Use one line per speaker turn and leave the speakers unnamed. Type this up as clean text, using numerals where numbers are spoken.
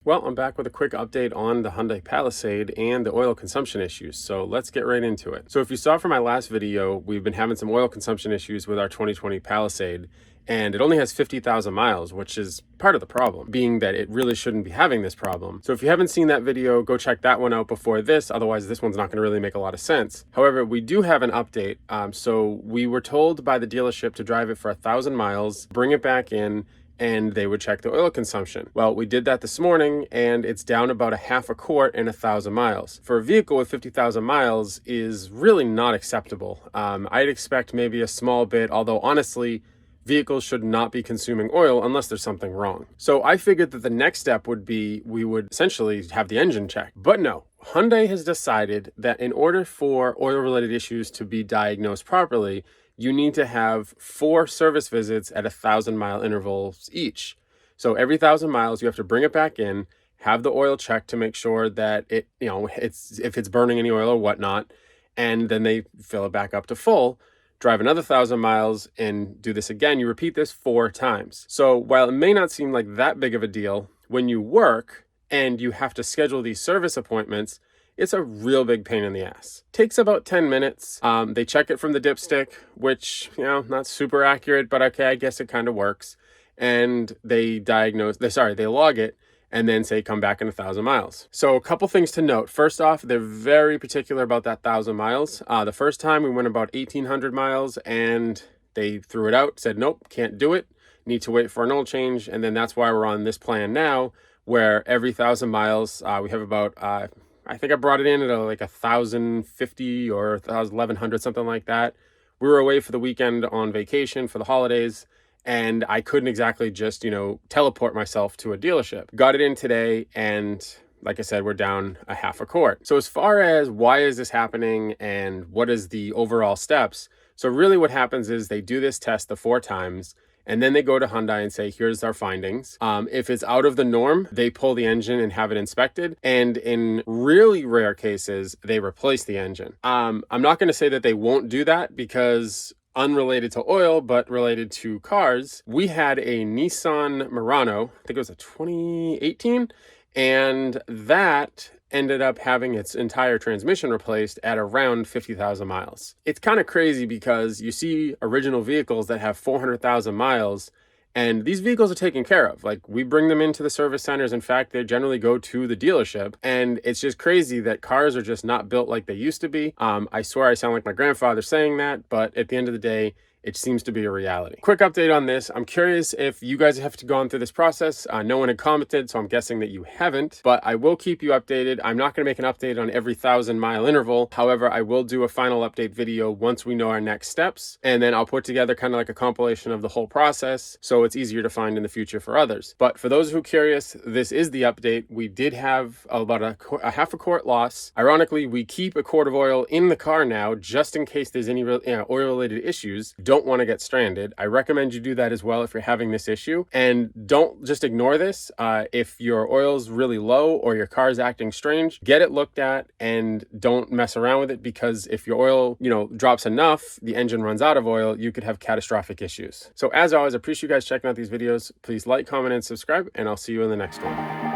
Well, I'm back with a quick update on the Hyundai Palisade and the oil consumption issues, so let's get right into it. So if you saw from my last video, we've been having some oil consumption issues with our 2020 Palisade, and it only has 50,000 miles, which is part of the problem, being that it really shouldn't be having this problem. So if you haven't seen that video, go check that one out before this, otherwise this one's not going to really make a lot of sense. However, we do have an update. So we were told by the dealership to drive it for 1,000 miles, bring it back in, and they would check the oil consumption. Well, we did that this morning, and it's down about a half a quart in 1,000 miles. For a vehicle with 50,000 miles is really not acceptable. I'd expect maybe a small bit, although honestly, vehicles should not be consuming oil unless there's something wrong. So I figured that the next step would be we would essentially have the engine checked. But no, Hyundai has decided that in order for oil-related issues to be diagnosed properly, you need to have 4 service visits at 1,000-mile intervals each. So every 1,000 miles, you have to bring it back in, have the oil checked to make sure that if it's burning any oil or whatnot, and then they fill it back up to full, drive another 1,000 miles and do this again. You repeat this 4 times. So while it may not seem like that big of a deal, when you work and you have to schedule these service appointments, it's a real big pain in the ass. Takes about 10 minutes. They check it from the dipstick, which, not super accurate, but okay, I guess it kind of works. And they log it and then say, come back in 1,000 miles. So a couple things to note. First off, they're very particular about that 1,000 miles. The first time we went about 1,800 miles and they threw it out, said, nope, can't do it. Need to wait for an oil change. And then that's why we're on this plan now, where every 1,000 miles, we have about, I think I brought it in at like 1,050 or 1,100, something like that. We were away for the weekend on vacation for the holidays, and I couldn't exactly just, teleport myself to a dealership. Got it in today, and like I said, we're down a half a quart. So as far as why is this happening and what is the overall steps, so really what happens is they do this test the 4 times, and then they go to Hyundai and say, here's our findings. If it's out of the norm, they pull the engine and have it inspected. And in really rare cases, they replace the engine. I'm not going to say that they won't do that because unrelated to oil, but related to cars, we had a Nissan Murano, I think it was a 2018, and that ended up having its entire transmission replaced at around 50,000 miles. It's kind of crazy because you see original vehicles that have 400,000 miles, and these vehicles are taken care of. Like, we bring them into the service centers. In fact, they generally go to the dealership, and it's just crazy that cars are just not built like they used to be. I swear I sound like my grandfather saying that, but at the end of the day, it seems to be a reality. Quick update on this. I'm curious if you guys have gone through this process. No one had commented, so I'm guessing that you haven't, but I will keep you updated. I'm not going to make an update on every 1,000-mile interval. However, I will do a final update video once we know our next steps, and then I'll put together kind of like a compilation of the whole process, so it's easier to find in the future for others. But for those who are curious, this is the update. We did have about a half a quart loss. Ironically, we keep a quart of oil in the car now, just in case there's any oil-related issues. Don't want to get stranded. I recommend you do that as well if you're having this issue. And don't just ignore this. If your oil's really low or your car's acting strange, get it looked at and don't mess around with it, because if your oil, drops enough, the engine runs out of oil, you could have catastrophic issues. So as always, I appreciate you guys checking out these videos. Please like, comment, and subscribe, and I'll see you in the next one.